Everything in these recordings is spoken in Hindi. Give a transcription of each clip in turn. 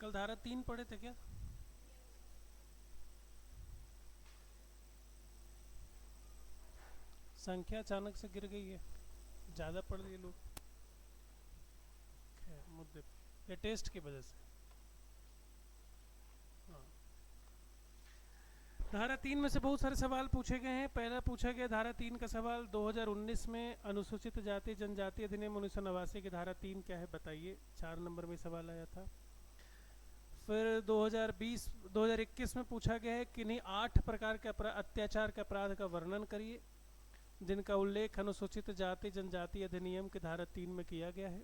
कल धारा 3 पढ़े थे क्या? संख्या अचानक से गिर गई है, ज़्यादा पढ़ लिए लोग। खैर मुद्दे पे, ये टेस्ट की वजह से। हाँ, धारा 3 में से बहुत सारे सवाल पूछे गए हैं। पहला पूछा गया धारा 3 का सवाल, 2019 में अनुसूचित जाति जनजाति अधिनियम 1989 की धारा 3 क्या है बताइए। 4 नंबर में सवाल आया था। फिर 2021 में पूछा गया है किन्हीं 8 प्रकार के अत्याचार के अपराध का वर्णन करिए जिनका उल्लेख अनुसूचित जाति जनजाति अधिनियम की धारा 3 में किया गया है।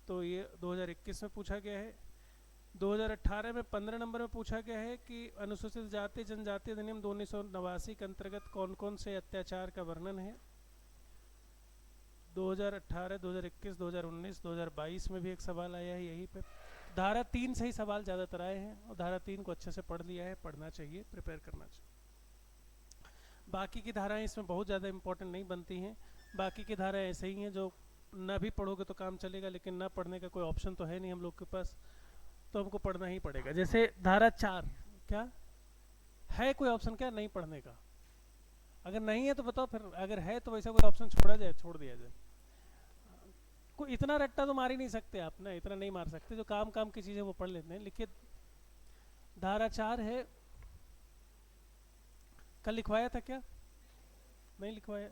तो ये 2021 में पूछा गया है। 2018 में 15 नंबर में पूछा गया है कि अनुसूचित जाति जनजाति अधिनियम 1989 के अंतर्गत कौन कौन से अत्याचार का वर्णन है। 2018, 2021, 2019, 2022 में भी एक सवाल आया है यहीं पे। धारा 3 से ही सवाल ज़्यादातर आए हैं और धारा 3 को अच्छे से पढ़ लिया है, पढ़ना चाहिए, प्रिपेयर करना चाहिए। बाकी की धाराएं इसमें बहुत ज़्यादा इंपॉर्टेंट नहीं बनती हैं। बाकी की धाराएं ऐसे ही हैं जो ना भी पढ़ोगे तो काम चलेगा, लेकिन ना पढ़ने का कोई ऑप्शन तो है नहीं हम लोग के पास, तो हमको पढ़ना ही पड़ेगा। जैसे धारा 4, क्या है कोई ऑप्शन क्या नहीं पढ़ने का? अगर नहीं है तो बताओ, फिर अगर है तो वैसा कोई ऑप्शन छोड़ा जाए, छोड़ दिया जाए। कोई इतना रट्टा तो मार ही नहीं सकते आप ना, इतना नहीं मार सकते। जो काम काम की चीज़ें वो पढ़ लेते हैं। लिखिए धारा 4 है, कल लिखवाया था क्या? नहीं लिखवाया,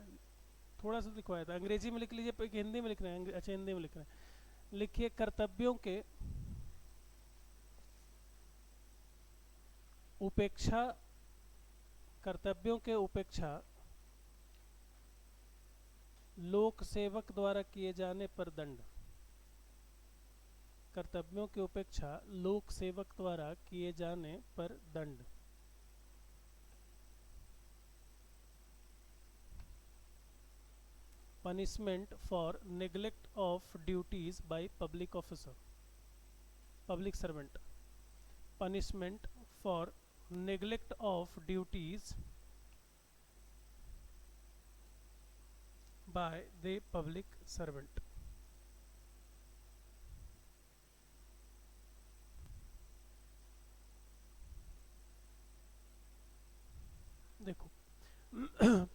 थोड़ा सा लिखवाया था। अंग्रेजी में लिख लीजिए कि हिंदी में लिख रहे हैं? अच्छा हिंदी में लिख रहे हैं। लिखिए कर्तव्यों के उपेक्षा, कर्तव्यों के उपेक्षा लोक सेवक द्वारा किए जाने पर दंड। कर्तव्यों की उपेक्षा लोक सेवक द्वारा किए जाने पर दंड। Punishment for neglect of duties by public officer, public servant. Punishment for neglect of duties by the public servant। देखो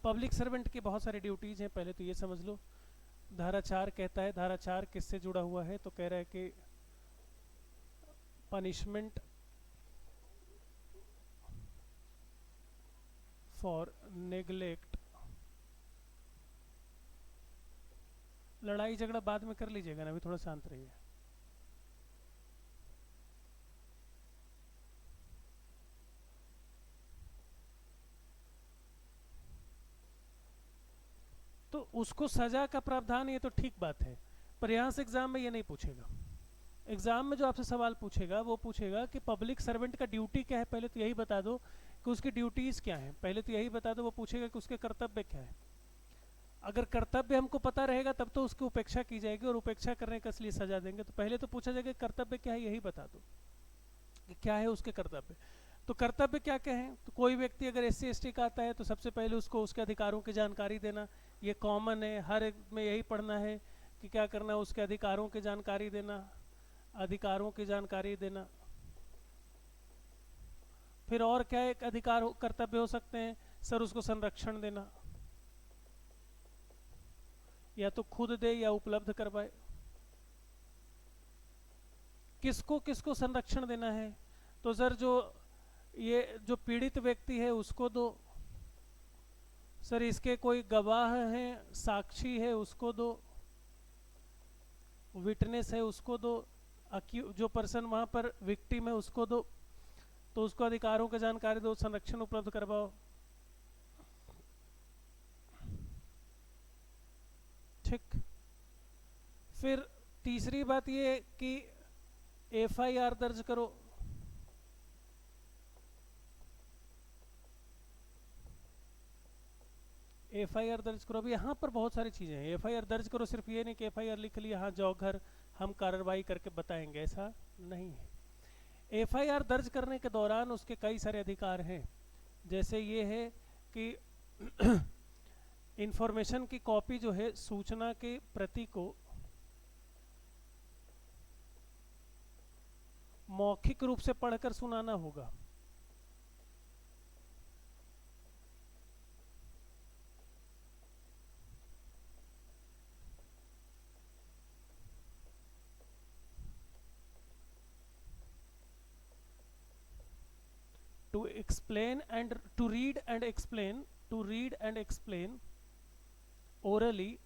पब्लिक सर्वेंट की बहुत सारी ड्यूटीज हैं, पहले तो ये समझ लो। धारा 4 कहता है, धारा 4 किससे जुड़ा हुआ है? तो कह रहा है कि पनिशमेंट फॉर नेग्लेक्ट, लड़ाई झगड़ा बाद में कर लीजिएगा ना, अभी थोड़ा शांत रहिए। तो उसको सजा का प्रावधान, ये तो ठीक बात है, पर यहाँ से एग्जाम में ये नहीं पूछेगा। एग्जाम में जो आपसे सवाल पूछेगा वो पूछेगा कि पब्लिक सर्वेंट का ड्यूटी क्या है। पहले तो यही बता दो कि उसकी ड्यूटीज क्या है, पहले तो यही बता दो। वो पूछेगा कि उसके कर्तव्य क्या है। अगर कर्तव्य हमको पता रहेगा तब तो उसकी उपेक्षा की जाएगी, और उपेक्षा करने का इसलिए सजा देंगे। तो पहले तो पूछा जाएगा कर्तव्य क्या है, यही बता दो कि क्या है उसके कर्तव्य। तो कर्तव्य क्या क्या है? तो कोई व्यक्ति अगर SC ST का आता है तो सबसे पहले उसको उसके अधिकारों की जानकारी देना, ये कॉमन है, हर एक में यही पढ़ना है कि क्या करना है, उसके अधिकारों की जानकारी देना, अधिकारों की जानकारी देना। फिर और क्या एक अधिकार कर्तव्य हो सकते हैं? सर उसको संरक्षण देना, या तो खुद दे या उपलब्ध करवाए। किसको किसको संरक्षण देना है? तो सर ये जो पीड़ित व्यक्ति है उसको दो, सर इसके कोई गवाह हैं, साक्षी है उसको दो, विटनेस है उसको दो, जो पर्सन वहां पर विक्टिम है उसको दो। तो उसको अधिकारों की जानकारी दो, संरक्षण उपलब्ध करवाओ। ठीक। फिर तीसरी बात ये कि FIR दर्ज करो। FIR दर्ज करो। अभी यहाँ पर बहुत सारी चीज़ें हैं। FIR दर्ज करो सिर्फ ये नहीं कि FIR लिख लिया, हाँ जाओ घर, हम कार्रवाई करके बताएंगे, ऐसा नहीं है। FIR दर्ज करने के दौरान उसके कई सारे अधिकार हैं। जैसे ये है कि इंफॉर्मेशन की कॉपी जो है, सूचना के प्रति को मौखिक रूप से पढ़कर सुनाना होगा। To explain and to read and explain, to read and explain orally,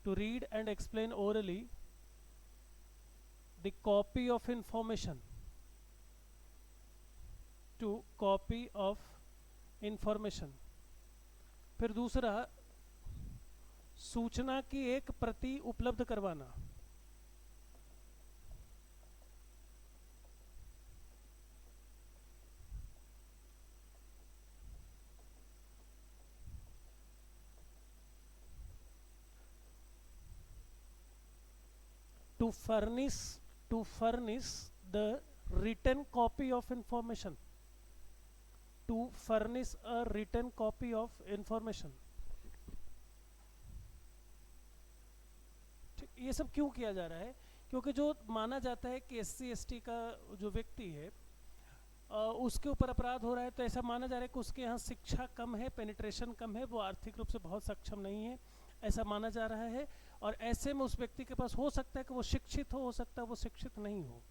to read and explain orally the copy of information, to copy of information। फिर दूसरा, सूचना की एक प्रति उपलब्ध करवाना। to furnish the written copy of information, to furnish a written copy of information। ये सब क्यों किया जा रहा है? क्योंकि जो माना जाता है कि SC/ST का जो व्यक्ति है उसके ऊपर अपराध हो रहा है, तो ऐसा माना जा रहा है कि उसके यहाँ शिक्षा कम है, पेनिट्रेशन कम है, वो आर्थिक रूप से बहुत सक्षम नहीं है, ऐसा माना जा रहा है। और ऐसे में उस व्यक्ति के पास हो सकता है कि वो शिक्षित हो सकता है वो शिक्षित नहीं हो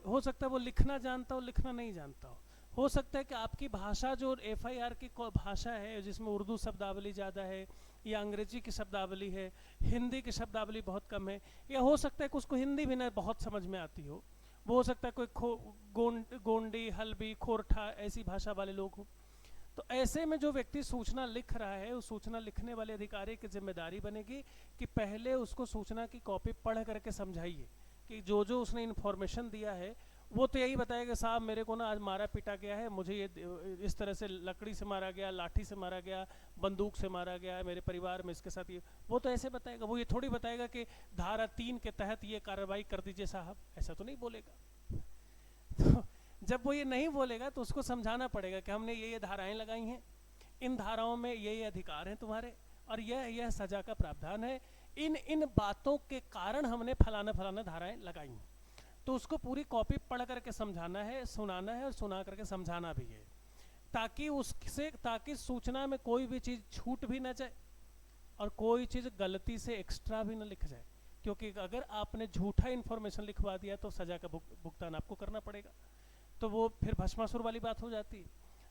हो सकता है वो लिखना जानता हो, लिखना नहीं जानता हो सकता है कि आपकी भाषा जो FIR की भाषा है जिसमें उर्दू शब्दावली ज़्यादा है या अंग्रेजी की शब्दावली है, हिंदी की शब्दावली बहुत कम है, या हो सकता है कि उसको हिंदी भी ना बहुत समझ में आती हो, वो हो सकता है कोई गोंडी, हल्बी, खोरठा ऐसी भाषा वाले लोग हो। तो ऐसे में जो व्यक्ति सूचना लिख रहा है, उस सूचना लिखने वाले अधिकारी की जिम्मेदारी बनेगी कि पहले उसको सूचना की कॉपी पढ़ करके समझाइए कि जो जो उसने इन्फॉर्मेशन दिया है वो तो यही बताएगा, साहब मेरे को ना आज मारा पीटा गया है, मुझे ये इस तरह से लकड़ी से मारा गया, लाठी से मारा गया, बंदूक से मारा गया है, मेरे परिवार में इसके साथ ये, वो तो ऐसे बताएगा। वो ये थोड़ी बताएगा कि धारा 3 के तहत ये कार्रवाई कर दीजिए साहब, ऐसा तो नहीं बोलेगा। तो जब वो ये नहीं बोलेगा तो उसको समझाना पड़ेगा कि हमने ये धाराएं लगाई हैं, इन धाराओं में ये अधिकार हैं तुम्हारे, और यह सजा का प्रावधान है, इन बातों के कारण हमने फलाना फलाना धाराएं लगाई हैं। तो उसको पूरी कॉपी पढ़ करके समझाना है, सुनाना है और सुना करके समझाना भी है, ताकि सूचना में कोई भी चीज़ छूट भी ना जाए और कोई चीज़ गलती से एक्स्ट्रा भी ना लिख जाए, क्योंकि अगर आपने झूठा इन्फॉर्मेशन लिखवा दिया तो सजा का भुगतान आपको करना पड़ेगा, तो वो फिर भस्मासुर वाली बात हो जाती है।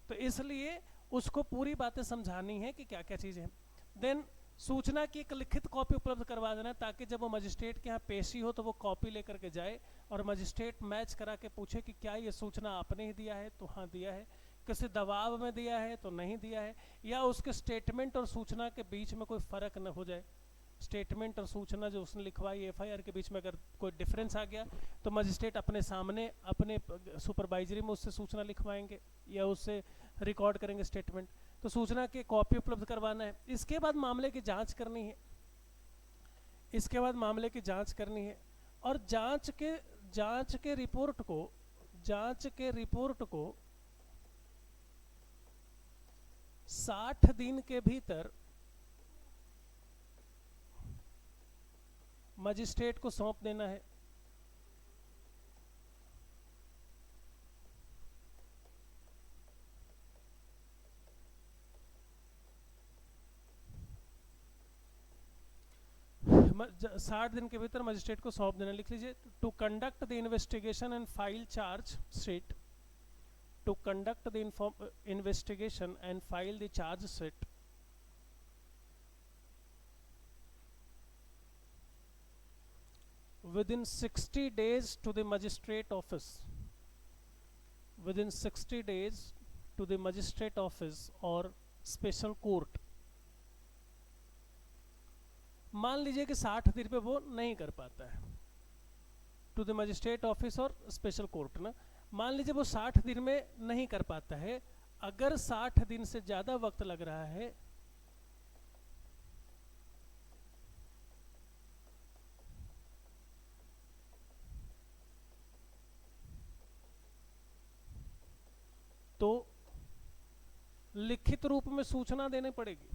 तो इसलिए उसको पूरी बातें समझानी है कि क्या क्या चीज़ें हैं। देन सूचना की एक लिखित कॉपी उपलब्ध करवा देना, ताकि जब वो मजिस्ट्रेट के यहाँ पेशी हो तो वो कॉपी लेकर के जाए और मजिस्ट्रेट मैच करा के पूछे कि क्या ये सूचना आपने ही दिया है, तो हाँ दिया है, किसी दबाव में दिया है तो नहीं दिया है, या उसके स्टेटमेंट और सूचना के बीच में कोई फ़र्क न हो जाए, स्टेटमेंट और सूचना जो उसने लिखवाई FIR के बीच में अगर कोई डिफरेंस आ गया तो मजिस्ट्रेट अपने सामने अपने सुपरवाइजरी में उससे सूचना लिखवाएंगे या उससे रिकॉर्ड करेंगे स्टेटमेंट। तो सूचना की कॉपी उपलब्ध करवाना है। इसके बाद मामले की जांच करनी है, इसके बाद मामले की जांच करनी है, और जांच के रिपोर्ट को 60 दिन के भीतर मजिस्ट्रेट को सौंप देना है। साठ दिन के भीतर मजिस्ट्रेट को सौंप देना। लिख लीजिए, to conduct the investigation and file charge sheet, to conduct the investigation and file the charge sheet within 60 days to the magistrate office, within 60 days to the magistrate office or special court। मान लीजिए कि 60 दिन पे वो नहीं कर पाता है, टू द मजिस्ट्रेट ऑफिस और स्पेशल कोर्ट ना, मान लीजिए वो 60 दिन में नहीं कर पाता है, अगर 60 दिन से ज़्यादा वक्त लग रहा है तो लिखित रूप में सूचना देनी पड़ेगी।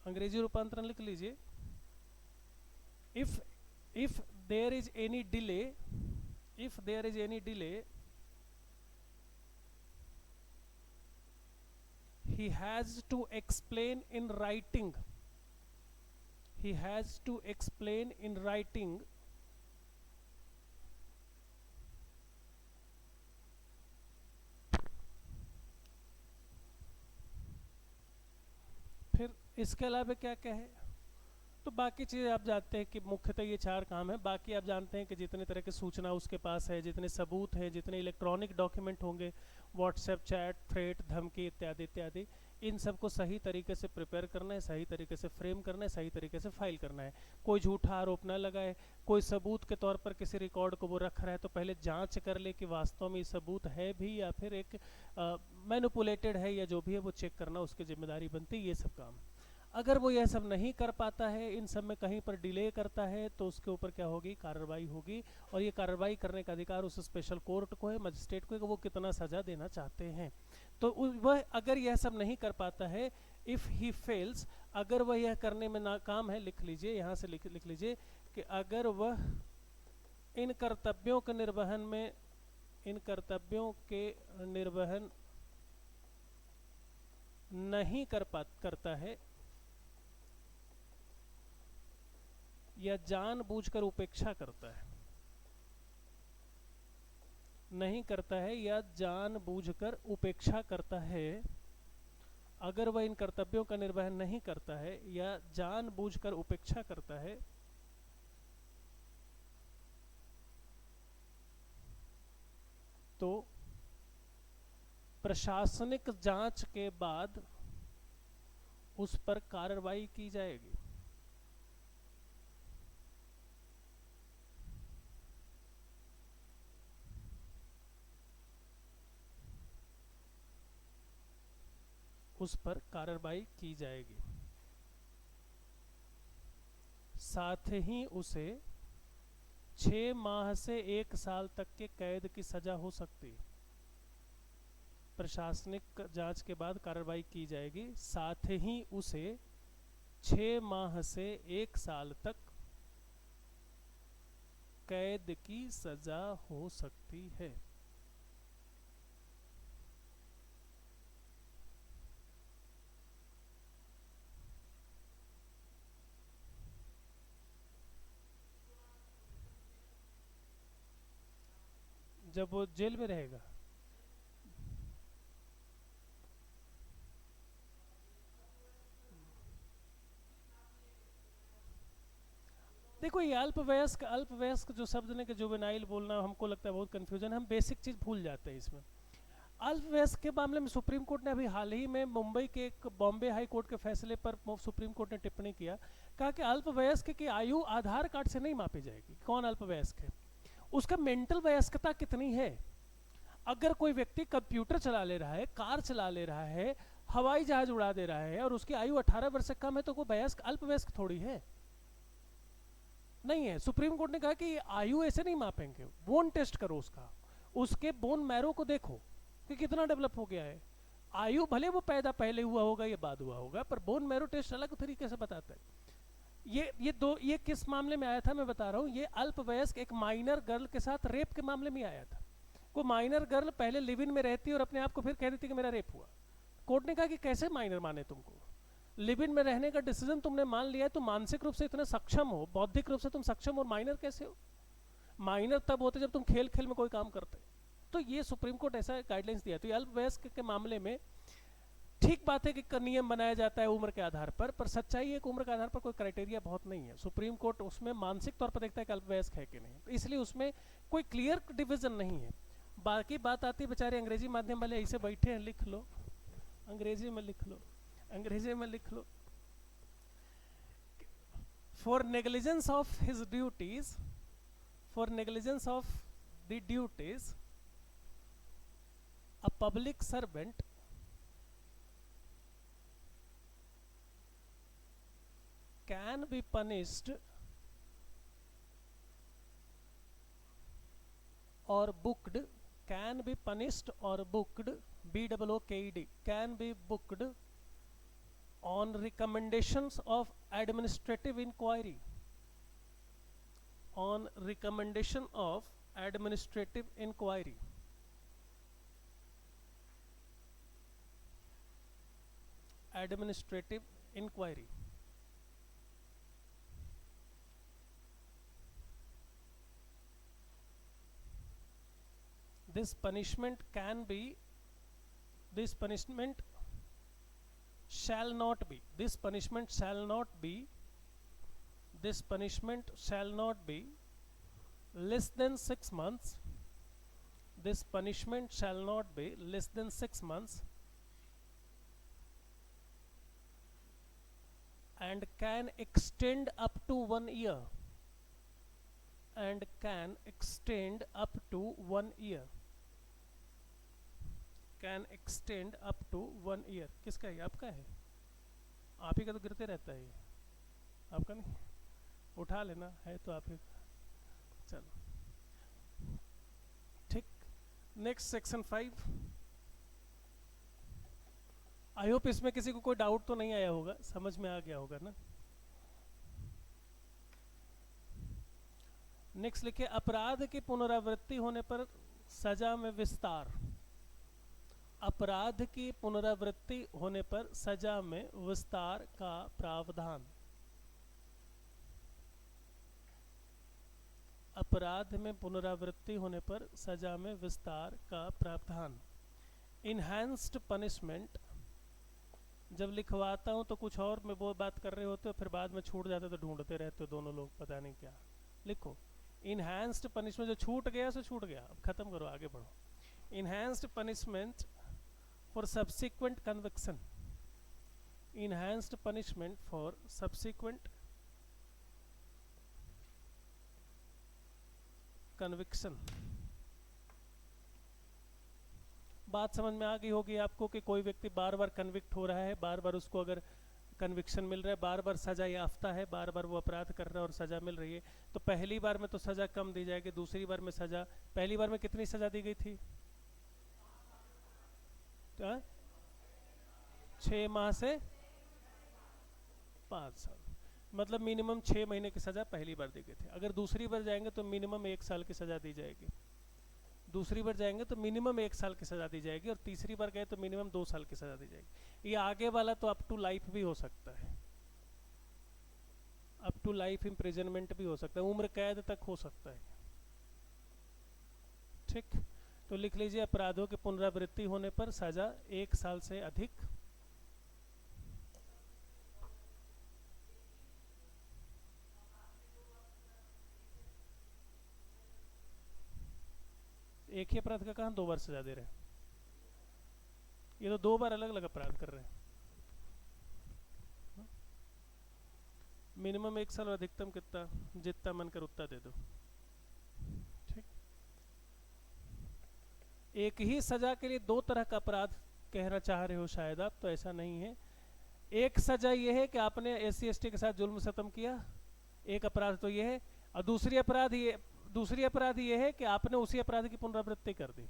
अंग्रेजी रूपांतरण लिख लीजिए, if there is any delay, if there is any delay, he has to explain in writing, he has to explain in writing फिर इसके अलावा क्या क्या है, तो बाकी चीज़ें आप जानते हैं कि मुख्यतः ये 4 काम है। बाकी आप जानते हैं कि जितने तरह की सूचना उसके पास है, जितने सबूत हैं, जितने इलेक्ट्रॉनिक डॉक्यूमेंट होंगे, व्हाट्सएप चैट, थ्रेट, धमकी इत्यादि इत्यादि, इन सबको सही तरीके से प्रिपेयर करना है, सही तरीके से फ्रेम करना है, सही तरीके से फाइल करना है। कोई झूठा आरोप ना लगाए, कोई सबूत के तौर पर किसी रिकॉर्ड को वो रख रहा है तो पहले जांच कर ले कि वास्तव में ये सबूत है भी या फिर एक मैनिपुलेटेड है, या जो भी है वो चेक करना उसकी जिम्मेदारी बनती है। ये सब काम अगर वो यह सब नहीं कर पाता है, इन सब में कहीं पर डिले करता है, तो उसके ऊपर क्या होगी, कार्रवाई होगी। और ये कार्रवाई करने का अधिकार उस स्पेशल कोर्ट को है, मजिस्ट्रेट को है कि वो कितना सजा देना चाहते हैं। तो वह अगर यह सब नहीं कर पाता है, इफ़ ही फेल्स, अगर वह यह करने में नाकाम है, लिख लीजिए यहाँ से लिख लीजिए कि अगर वह इन कर्तव्यों के निर्वहन में, इन कर्तव्यों के निर्वहन नहीं करता है या जानबूझकर उपेक्षा करता है, नहीं करता है या जानबूझकर उपेक्षा करता है, अगर वह इन कर्तव्यों का निर्वहन नहीं करता है या जानबूझकर उपेक्षा करता है, तो प्रशासनिक जांच के बाद उस पर कार्रवाई की जाएगी। उस पर कार्रवाई की जाएगी। साथ ही उसे 6 माह से 1 साल तक के कैद की सजा हो सकती है। प्रशासनिक जांच के बाद कार्रवाई की जाएगी, साथ ही उसे 6 माह से 1 साल तक कैद की सजा हो सकती है। जब वो जेल में रहेगा, देखो ये अल्पवयस्क जो शब्द ने कि जुवेनाइल बोलना हमको लगता है बहुत कंफ्यूजन, हम बेसिक चीज़ भूल जाते हैं इसमें। अल्पवयस्क के मामले में सुप्रीम कोर्ट ने अभी हाल ही में मुंबई के एक बॉम्बे हाई कोर्ट के फैसले पर सुप्रीम कोर्ट ने टिप्पणी किया, कहा कि अल्पवयस्क की आयु आधार कार्ड से नहीं मापी जाएगी। कौन अल्पवयस्क है, उसका मेंटल वयस्कता कितनी है। अगर कोई व्यक्ति कंप्यूटर चला ले रहा है, कार चला ले रहा है, हवाई जहाज उड़ा दे रहा है और उसकी आयु 18 वर्ष से कम है, तो वो वयस्क अल्पवयस्क थोड़ी है, नहीं है। सुप्रीम कोर्ट ने कहा कि आयु ऐसे नहीं मापेंगे, बोन टेस्ट करो उसका, उसके बोन मैरो को देखो कि कितना डेवलप हो गया है। आयु भले वो पैदा पहले हुआ होगा या बाद हुआ होगा, पर बोन मैरो टेस्ट अलग तरीके से बताता है। ये किस मामले में आया था मैं बता रहा हूँ। ये अल्पवयस्क एक माइनर गर्ल के साथ रेप के मामले में आया था। वो माइनर गर्ल पहले लिव इन में रहती और अपने आप को फिर कह देती कि मेरा रेप हुआ। कोर्ट ने कहा कि कैसे माइनर माने तुमको, लिव इन में रहने का डिसीजन तुमने मान लिया है, तो मानसिक रूप से इतने सक्षम हो, बौद्धिक रूप से तुम सक्षम हो, और माइनर कैसे हो। माइनर तब होते जब तुम खेल खेल में कोई काम करते। तो ये सुप्रीम कोर्ट ऐसा गाइडलाइंस दिया। तो ये अल्पवयस्क के मामले में ठीक बात है कि नियम बनाया जाता है उम्र के आधार पर सच्चाई है कि उम्र के आधार पर कोई क्राइटेरिया बहुत नहीं है। सुप्रीम कोर्ट उसमें मानसिक तौर पर देखता है कि अल्पवयस्क है कि नहीं, तो इसलिए उसमें कोई क्लियर डिवीजन नहीं है। बाकी बात आती है, बेचारे अंग्रेजी माध्यम वाले ऐसे बैठे हैं, लिख लो, अंग्रेजी में लिख लो, अंग्रेजी में लिख लो। For negligence of his duties, for negligence of the duties a public servant can be punished or booked, can be punished or booked, BOOKED, can be booked on recommendations of administrative inquiry, on recommendation of administrative inquiry, administrative inquiry. This punishment can be, this punishment shall not be, this punishment shall not be, this punishment shall not be less than 6 months, this punishment shall not be less than 6 months and can extend up to 1 year, and can extend up to 1 year, can extend up to 1 year. किसका है? आपका है, आप ही का तो गिरते रहता है ये, आपका नहीं, उठा लेना है तो आप ही। चलो ठीक, नेक्स्ट सेक्शन 5। आई होप इसमें किसी को कोई डाउट तो नहीं आया होगा, समझ में आ गया होगा ना। नेक्स्ट लिखिए, अपराध की पुनरावृत्ति होने पर सजा में विस्तार। अपराध की पुनरावृत्ति होने पर सजा में विस्तार का प्रावधान। अपराध में पुनरावृत्ति होने पर सजा में विस्तार का प्रावधान। इनहैंस्ड पनिशमेंट, जब लिखवाता हूँ तो कुछ और में वो बात कर रहे होते हो, फिर बाद में छूट जाते तो ढूंढते रहते हो दोनों लोग, पता नहीं क्या। लिखो इनहैंस्ड पनिशमेंट, जो छूट गया सो छूट गया, अब खत्म करो, आगे बढ़ो। Enhanced punishment for subsequent conviction, enhanced punishment for subsequent conviction. बात समझ में आ गई होगी आपको कि कोई व्यक्ति बार बार कन्विक्ट हो रहा है, बार बार उसको अगर कन्विक्शन मिल रहा है, बार बार सजा याफ्ता है, बार बार वो अपराध कर रहा है और सजा मिल रही है, तो पहली बार में तो सजा कम दी जाएगी, दूसरी बार में सजा, पहली बार में कितनी सजा दी गई थी? 6 माह से 5 साल, मतलब मिनिमम 6 महीने की सजा पहली बार दी गई थी। अगर दूसरी बार जाएंगे तो मिनिमम 1 साल की सजा दी जाएगी, दूसरी बार जाएंगे तो मिनिमम 1 साल की सजा दी जाएगी, और तीसरी बार गए तो मिनिमम 2 साल की सजा दी जाएगी। ये आगे वाला तो अप टू लाइफ भी हो सकता है, अप टू लाइफ इम्प्रिजनमेंट भी हो सकता है, उम्र कैद तक हो सकता है। ठीक, तो लिख लीजिए, अपराधों की पुनरावृत्ति होने पर सजा 1 साल से अधिक, एक ही अपराध का कहाँ 2 बार सजा दे रहे हैं? ये तो 2 बार अलग अलग अपराध कर रहे हैं। मिनिमम 1 साल और अधिकतम कितना? जितना मन कर उतना दे दो। ठीक, एक ही सजा के लिए 2 तरह का अपराध कहना चाह रहे हो शायद आप, तो ऐसा नहीं है। एक सजा ये है कि आपने SC/ST के साथ जुल्म सितम किया, एक अपराध तो ये है, और दूसरी अपराध ये है कि आपने उसी अपराध की पुनरावृत्ति कर दी।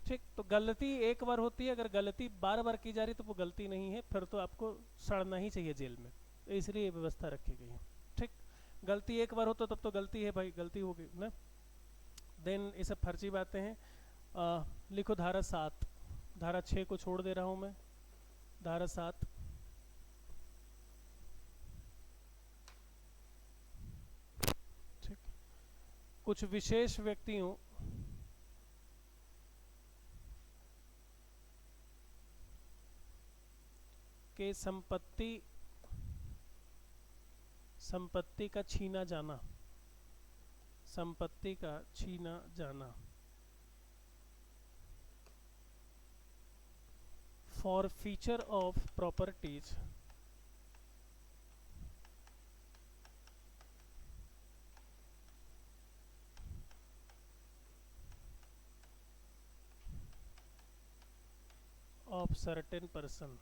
ठीक, तो गलती एक बार होती है, अगर गलती बार बार की जा रही तो वो गलती नहीं है, फिर तो आपको सड़ना ही चाहिए जेल में, तो इसलिए ये व्यवस्था रखी गई है। ठीक, गलती एक बार हो तो तब तो गलती है भाई, गलती होगी ना। देन ये सब फर्जी बातें हैं। लिखो धारा 7, धारा 6 को छोड़ दे रहा हूँ मैं, धारा 7। ठीक, कुछ विशेष व्यक्तियों के संपत्ति का छीना जाना, संपत्ति का छीना जाना, forfeiture of properties, of certain person,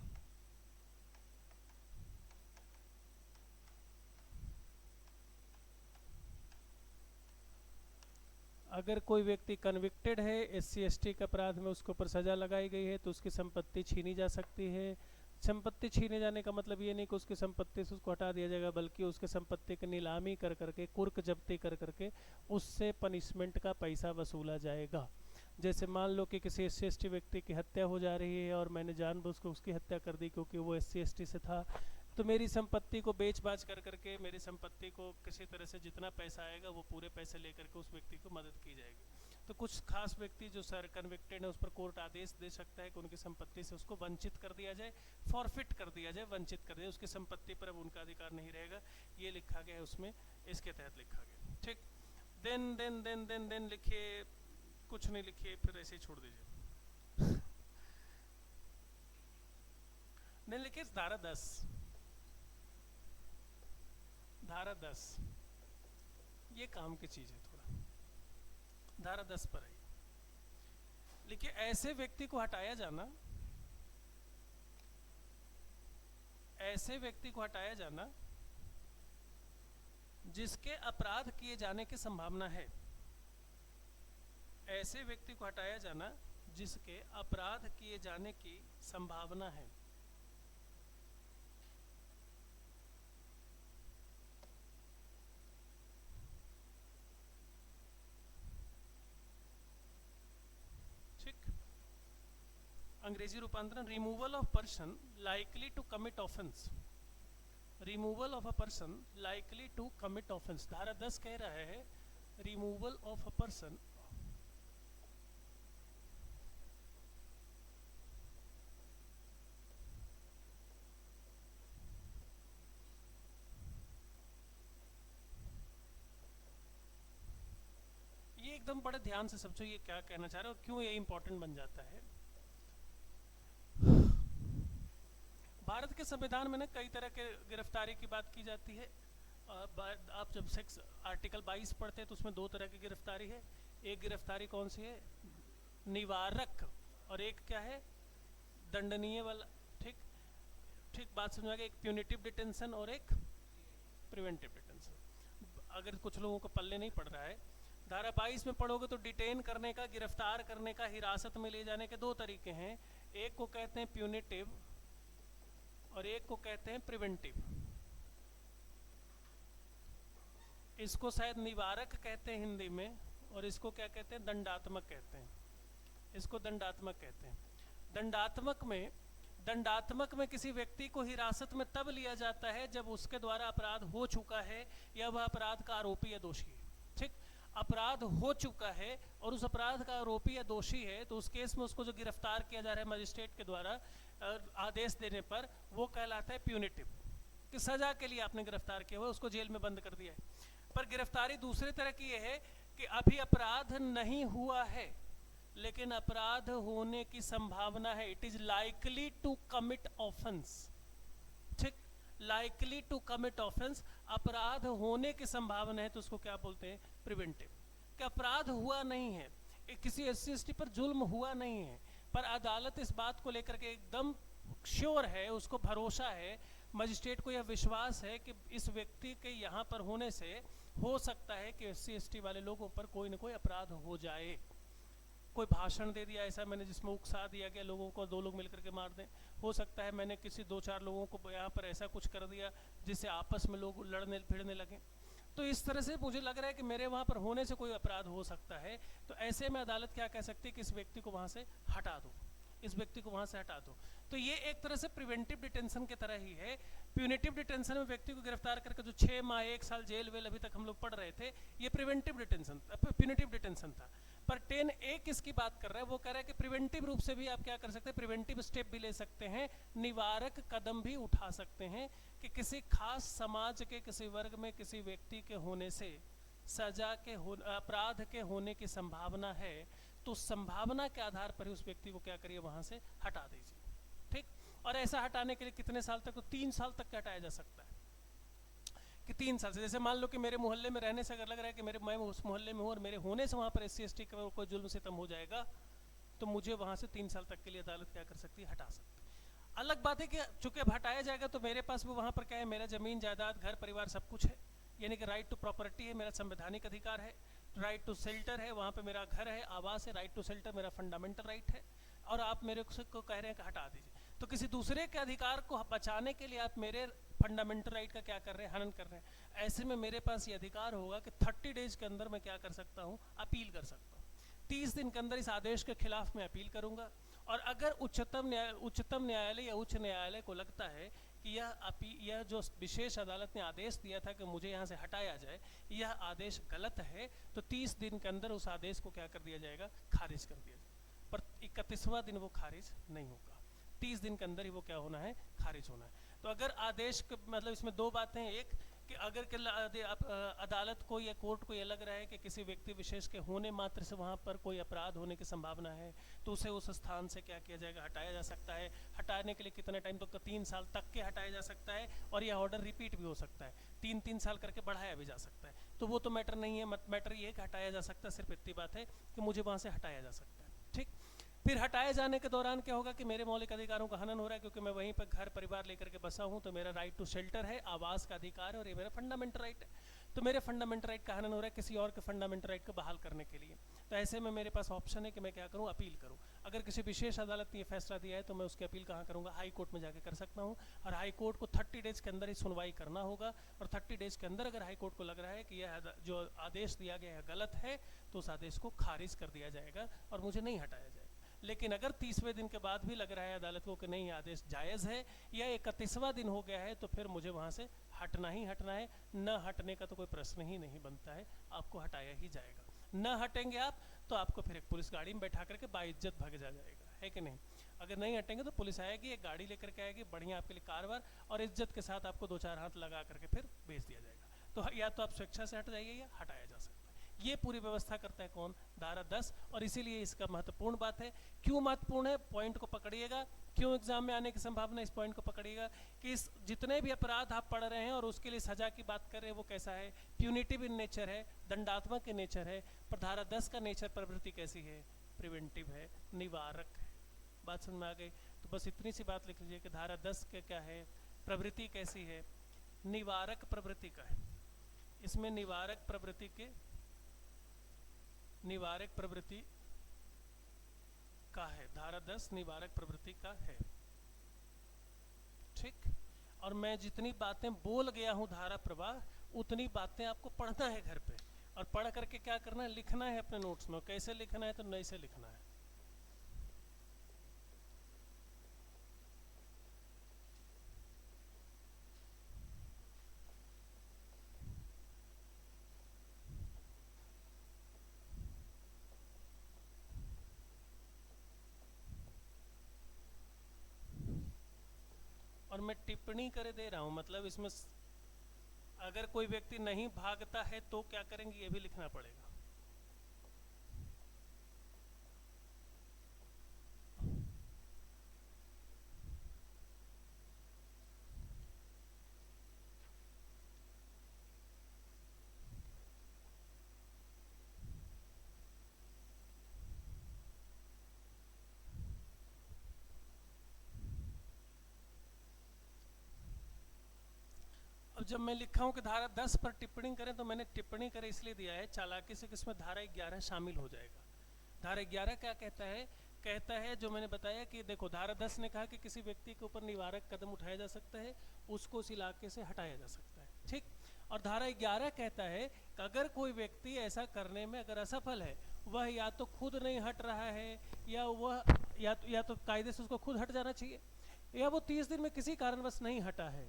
अगर कोई व्यक्ति कन्विक्टेड है SC/ST के अपराध में, उसके ऊपर सजा लगाई गई है, तो उसकी संपत्ति छीनी जा सकती है। संपत्ति छीने जाने का मतलब ये नहीं कि उसकी संपत्ति से उसको हटा दिया जाएगा, बल्कि उसके संपत्ति की नीलामी कर करके, कुर्क जब्ती कर करके उससे पनिशमेंट का पैसा वसूला जाएगा। जैसे मान लो कि किसी SC/ST व्यक्ति की हत्या हो जा रही है और मैंने जानबूझ के उसकी हत्या कर दी क्योंकि वो SC/ST से था, तो मेरी संपत्ति को बेच बाच कर करके मेरी संपत्ति को किसी तरह से जितना पैसा आएगा वो पूरे पैसे लेकर के उस व्यक्ति को मदद की जाएगी। तो कुछ खास व्यक्ति जो सर कन्विक्टेड है उस पर कोर्ट आदेश दे सकता है कि उनकी संपत्ति से उसको वंचित कर दिया जाए, फॉरफिट कर दिया जाए, वंचित कर दिया जाए, उसकी संपत्ति पर अब उनका अधिकार नहीं रहेगा। ये लिखा गया है उसमें, इसके तहत लिखा गया। ठीक, देन लिखिए, कुछ नहीं लिखिए, फिर ऐसे ही छोड़ दीजिए। देन लिखिए धारा 10, धारा 10 ये काम की चीज है थोड़ा। धारा 10 पर आई, लिखिए ऐसे व्यक्ति को हटाया जाना, ऐसे व्यक्ति को हटाया जाना जिसके अपराध किए जाने की संभावना है, ऐसे व्यक्ति को हटाया जाना जिसके अपराध किए जाने की संभावना है। अंग्रेजी रूपांतरण, removal of person likely to commit offence, removal of a person likely to commit offence. धारा 10 कह रहा है रिमूवल ऑफ अ पर्सन ये एकदम बड़े ध्यान से समझो ये क्या कहना चाह रहे हो, क्यों ये इंपॉर्टेंट बन जाता है। भारत के संविधान में ना कई तरह के गिरफ्तारी की बात की जाती है। आप जब सेक्स आर्टिकल 22 पढ़ते हैं तो उसमें 2 तरह की गिरफ्तारी है। एक गिरफ्तारी कौन सी है, निवारक, और एक क्या है, दंडनीय वाला। ठीक ठीक बात समझ आ गई। एक प्यूनिटिव डिटेंशन और एक प्रिवेंटिव डिटेंशन। अगर कुछ लोगों को पल्ले नहीं पड़ रहा है, धारा 22 में पढ़ोगे तो डिटेन करने का, गिरफ्तार करने का, हिरासत में ले जाने के 2 तरीके हैं। एक को कहते हैं प्यूनिटिव और एक को कहते हैं प्रिवेंटिव। इसको शायद निवारक कहते हैं हिंदी में, और इसको क्या कहते हैं, दंडात्मक कहते हैं। इसको दंडात्मक कहते हैं। दंडात्मक में किसी व्यक्ति को हिरासत में तब लिया जाता है जब उसके द्वारा अपराध हो चुका है या वह अपराध का आरोपी या दोषी है। ठीक, अपराध हो चुका है और उस अपराध का आरोपी या दोषी है, तो उस केस में उसको जो गिरफ्तार किया जा रहा है मजिस्ट्रेट के द्वारा आदेश देने पर, वो कहलाता है प्यूनिटिव, कि सजा के लिए आपने गिरफ्तार किया हुआ, उसको जेल में बंद कर दिया है। पर गिरफ्तारी दूसरे तरह की ये है कि अभी अपराध नहीं हुआ है लेकिन अपराध होने की संभावना है। It is likely to commit offence. ठीक, लाइकली टू कमिट ऑफेंस, अपराध होने की संभावना है, तो उसको क्या बोलते हैं, प्रिवेंटिव। कि अपराध हुआ नहीं है, किसी SC/ST पर जुल्म हुआ नहीं है, पर अदालत इस बात को लेकर के एकदम श्योर है, उसको भरोसा है, मजिस्ट्रेट को यह विश्वास है कि इस व्यक्ति के यहाँ पर होने से हो सकता है कि SC/ST वाले लोगों पर कोई ना कोई अपराध हो जाए। कोई भाषण दे दिया ऐसा मैंने जिसमें उकसा दिया गया लोगों को, 2 लोग मिलकर के मार दें। हो सकता है मैंने किसी 2-4 लोगों को यहाँ पर ऐसा कुछ कर दिया जिससे आपस में लोग लड़ने भिड़ने लगे। तो इस तरह से मुझे लग रहा है कि मेरे वहाँ पर होने से कोई अपराध हो सकता है। तो ऐसे में अदालत क्या कह सकती है कि इस व्यक्ति को वहाँ से हटा दो, इस व्यक्ति को वहाँ से हटा दो। तो ये एक तरह से प्रिवेंटिव डिटेंशन की तरह ही है। प्यूनिटिव डिटेंशन में व्यक्ति को गिरफ्तार करके जो 6 माह 1 साल जेल वेल अभी तक हम लोग पढ़ रहे थे, ये प्रिवेंटिव डिटेंशन, प्यूनिटिव डिटेंशन था। पर 10A किसकी बात कर रहा है, वो कह रहा है कि प्रिवेंटिव रूप से भी आप क्या कर सकते हैं, प्रिवेंटिव स्टेप भी ले सकते हैं, निवारक कदम भी उठा सकते हैं कि किसी खास समाज के किसी वर्ग में किसी व्यक्ति के होने से सजा के अपराध के होने की संभावना है, तो संभावना के आधार पर ही उस व्यक्ति को क्या करिए, वहां से हटा दीजिए। ठीक, और ऐसा हटाने के लिए कितने साल तक, तो 3 साल तक हटाया जा सकता है कि 3 साल से। जैसे मान लो कि मेरे मोहल्ले में रहने से अगर लग रहा है कि मैं उस मोहल्ले में हूँ और मेरे होने से वहाँ पर SC/ST का कोई जुल्म सितम हो जाएगा, तो मुझे वहाँ से 3 साल तक के लिए अदालत क्या कर सकती है, हटा सकती है। अलग बात है कि चूंकि अब हटाया जाएगा तो मेरे पास भी वहाँ पर क्या है, मेरा जमीन जायदाद घर परिवार सब कुछ है, यानी कि राइट टू प्रॉपर्टी है, मेरा संवैधानिक अधिकार है। राइट टू शेल्टर है, वहाँ पे मेरा घर है, आवास है, राइट टू शेल्टर मेरा फंडामेंटल राइट है, और आप मेरे को कह रहे हैं कि हटा दीजिए। तो किसी दूसरे के अधिकार को बचाने के लिए आप मेरे फंडामेंटल राइट का क्या कर रहे हैं, हनन कर रहे हैं। ऐसे में मेरे पास ये अधिकार होगा कि 30 डेज के अंदर मैं क्या कर सकता हूँ, अपील कर सकता हूँ। 30 दिन के अंदर इस आदेश के खिलाफ मैं अपील करूंगा, और अगर उच्चतम न्यायालय या उच्च न्यायालय को लगता है कि यह जो विशेष अदालत ने आदेश दिया था कि मुझे यहाँ से हटाया जाए, यह आदेश गलत है, तो 30 दिन के अंदर उस आदेश को क्या कर दिया जाएगा, खारिज कर दिया जाएगा। पर 31वां दिन वो खारिज नहीं होगा, 30 दिन के अंदर ही वो क्या होना है, खारिज होना है। तो अगर आदेश मतलब इसमें दो बातें हैं, एक कि अगर अदालत को या कोर्ट को ये लग रहा है कि किसी व्यक्ति विशेष के होने मात्र से वहाँ पर कोई अपराध होने की संभावना है, तो उसे उस स्थान से क्या किया जाएगा, हटाया जा सकता है। हटाने के लिए कितने टाइम, तो 3 साल तक के हटाया जा सकता है, और यह ऑर्डर रिपीट भी हो सकता है, 3-3 साल करके बढ़ाया भी जा सकता है। तो वो तो मैटर नहीं है, मैटर ये कि हटाया जा सकता है, सिर्फ इतनी बात है कि मुझे वहाँ से हटाया जा सकता है। ठीक, फिर हटाए जाने के दौरान क्या होगा कि मेरे मौलिक अधिकारों का हनन हो रहा है, क्योंकि मैं वहीं पर घर परिवार लेकर के बसा हूं, तो मेरा राइट टू शेल्टर है, आवास का अधिकार है, और ये मेरा फंडामेंटल राइट है। तो मेरे फंडामेंटल राइट का हनन हो रहा है किसी और के फंडामेंटल राइट को बहाल करने के लिए। तो ऐसे में मेरे पास ऑप्शन है कि मैं क्या करूं, अपील करूं। अगर किसी विशेष अदालत ने ये फैसला दिया है तो मैं उसकी अपील कहाँ करूंगा, हाई कोर्ट में जाके कर सकता हूँ, और हाई कोर्ट को 30 डेज के अंदर ही सुनवाई करना होगा। और 30 डेज के अंदर अगर हाई कोर्ट को लग रहा है कि यह जो आदेश दिया गया है गलत है, तो उस आदेश को खारिज कर दिया जाएगा और मुझे नहीं हटाया जाएगा। लेकिन अगर 30वें दिन के बाद भी लग रहा है अदालत को कि नहीं आदेश जायज़ है, या 31वां दिन हो गया है, तो फिर मुझे वहाँ से हटना ही हटना है। न हटने का तो कोई प्रश्न ही नहीं बनता है, आपको हटाया ही जाएगा। न हटेंगे आप तो आपको फिर एक पुलिस गाड़ी में बैठा करके बाइज्जत भाग जाएगा, है कि नहीं। अगर नहीं हटेंगे तो पुलिस आएगी, एक गाड़ी लेकर के आएगी, बढ़िया आपके लिए कारवार, और इज्जत के साथ आपको 2-4 हाथ लगा करके फिर भेज दिया जाएगा। तो या तो आप स्वेच्छा से हट जाइए या हटाया जा सकता है। ये पूरी व्यवस्था करता है कौन, धारा 10। और इसीलिए इसका महत्वपूर्ण बात है। क्यों महत्वपूर्ण है, पॉइंट को पकड़िएगा, क्यों एग्जाम में आने की संभावना, इस पॉइंट को पकड़िएगा कि इस जितने भी अपराध आप पढ़ रहे हैं और उसके लिए सजा की बात कर रहे हैं, वो कैसा है, प्यूनिटिव इन नेचर है, दंडात्मक इन नेचर है। पर धारा 10 का नेचर, प्रवृत्ति कैसी है, प्रिवेंटिव है, निवारक है। बात समझ में आ गई। तो बस इतनी सी बात लिख लीजिए कि धारा 10 के क्या है, प्रवृत्ति कैसी है, निवारक प्रवृत्ति का है। इसमें निवारक प्रवृत्ति के, निवारक प्रवृत्ति का है, धारा 10 निवारक प्रवृत्ति का है। ठीक, और मैं जितनी बातें बोल गया हूं धारा प्रवाह, उतनी बातें आपको पढ़ना है घर पे, और पढ़ करके क्या करना है, लिखना है अपने नोट्स में। कैसे लिखना है, तो नए से लिखना है। और मैं टिप्पणी करे दे रहा हूं, मतलब इसमें अगर कोई व्यक्ति नहीं भागता है तो क्या करेंगे, ये भी लिखना पड़ेगा। अब जब मैं लिखा हूं कि धारा 10 पर टिप्पणी करें, तो मैंने टिप्पणी करे इसलिए दिया है चालाकी से कि इसमें धारा 11 शामिल हो जाएगा। धारा 11 क्या कहता है, कहता है जो मैंने बताया कि देखो, धारा 10 ने कहा कि किसी व्यक्ति के ऊपर निवारक कदम उठाया जा सकता है, उसको उस इलाके से हटाया जा सकता है। ठीक, और धारा 11 कहता है कि अगर कोई व्यक्ति ऐसा करने में अगर असफल है, वह या तो खुद नहीं हट रहा है, या वह या तो कायदे से उसको खुद हट जाना चाहिए, या वो 30 दिन में किसी कारणवश नहीं हटा है,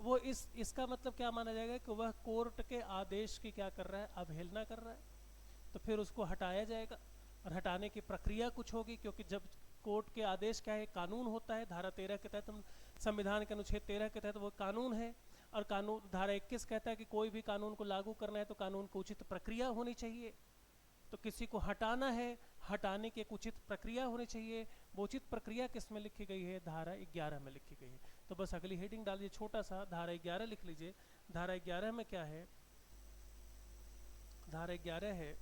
वो इसका मतलब क्या माना जाएगा कि वह कोर्ट के आदेश की क्या कर रहा है, अवहेलना कर रहा है। तो फिर उसको हटाया जाएगा, और हटाने की प्रक्रिया कुछ होगी, क्योंकि जब कोर्ट के आदेश क्या है, कानून होता है। धारा 13 के तहत, संविधान के अनुच्छेद 13 के तहत वो कानून है। और कानून, धारा 21 कहता है कि कोई भी कानून को लागू करना है तो कानून को उचित प्रक्रिया होनी चाहिए। तो किसी को हटाना है, हटाने की एक उचित प्रक्रिया होनी चाहिए। वो उचित प्रक्रिया किस में लिखी गई है, धारा 11 में लिखी गई है। तो बस अगली हेडिंग डालिए, छोटा सा धारा 11 लिख लीजिए। धारा 11 में क्या है, धारा 11 है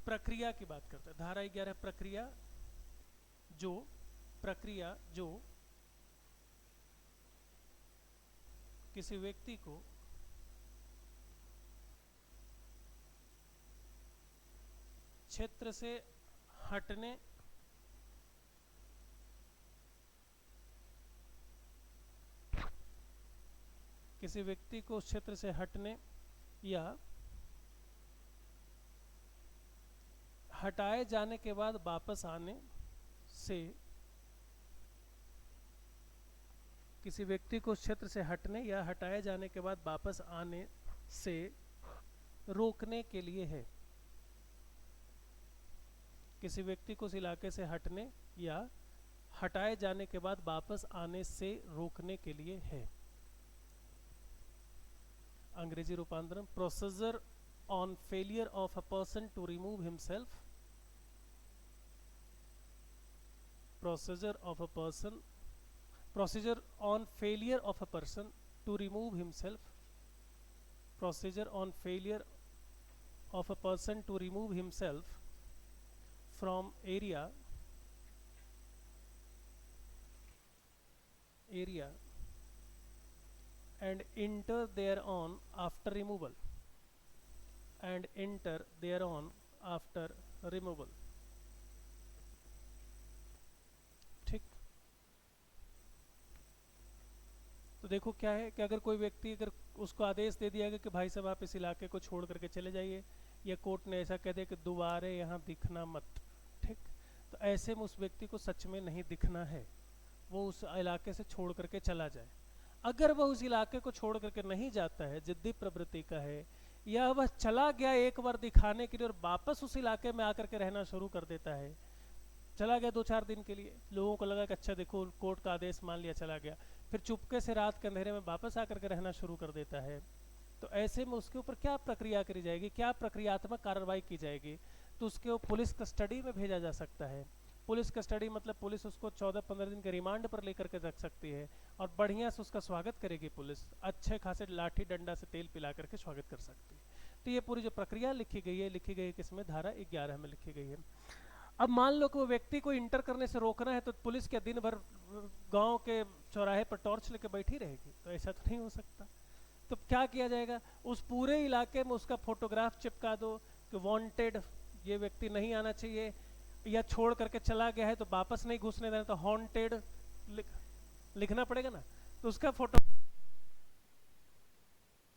प्रक्रिया की बात करते हैं। धारा 11 प्रक्रिया जो किसी व्यक्ति को क्षेत्र से हटने किसी व्यक्ति को उस क्षेत्र से हटने या हटाए जाने के बाद वापस आने से, किसी व्यक्ति को उस क्षेत्र से हटने या हटाए जाने के बाद वापस आने से रोकने के लिए है। किसी व्यक्ति को उस इलाके से हटने या हटाए जाने के बाद वापस आने से रोकने के लिए है। अंग्रेजी रूपांतरण, procedure on failure of a person to remove himself, procedure on failure of a person to remove himself, procedure on failure of a person to remove himself from area and enter thereon after removal, and enter thereon after removal। ठीक, तो देखो क्या है कि अगर कोई व्यक्ति, अगर उसको आदेश दे दिया गया कि भाई साहब आप इस इलाके को छोड़ करके चले जाइए, या कोर्ट ने ऐसा कह दिया कि दोबारा यहाँ दिखना मत, ठीक, तो ऐसे में उस व्यक्ति को सच में नहीं दिखना है, वो उस इलाके से छोड़ करके चला जाए। अगर वह उस इलाके को छोड़ करके नहीं जाता है, जिद्दी प्रवृत्ति का है, या वह चला गया एक बार दिखाने के लिए और वापस उस इलाके में आकर के रहना शुरू कर देता है, चला गया 2-4 दिन के लिए, लोगों को लगा कि अच्छा देखो कोर्ट का आदेश मान लिया, चला गया, फिर चुपके से रात के अंधेरे में वापस आकर के रहना शुरू कर देता है, तो ऐसे में उसके ऊपर क्या प्रक्रिया करी जाएगी, क्या प्रक्रियात्मक कार्रवाई की जाएगी? तो उसके पुलिस कस्टडी में भेजा जा सकता है। पुलिस कस्टडी मतलब पुलिस उसको 14-15 दिन के रिमांड पर लेकर के रख सकती है और बढ़िया से उसका स्वागत करेगी पुलिस, अच्छे खासे लाठी डंडा से तेल पिला करके स्वागत कर सकती है। तो ये पूरी जो प्रक्रिया लिखी गई है किसमें, धारा 11 में लिखी गई है। अब मान लो कि वो व्यक्ति को इंटर करने से रोकना है, तो पुलिस क्या दिन भर गांव के चौराहे पर टॉर्च लेके बैठी रहेगी? तो ऐसा तो नहीं हो सकता। तो क्या किया जाएगा, उस पूरे इलाके में उसका फोटोग्राफ चिपका दो कि वांटेड, ये व्यक्ति नहीं आना चाहिए, या छोड़ करके चला गया है तो वापस नहीं घुसने देना, तो हॉन्टेड लिखना पड़ेगा ना, तो उसका फोटो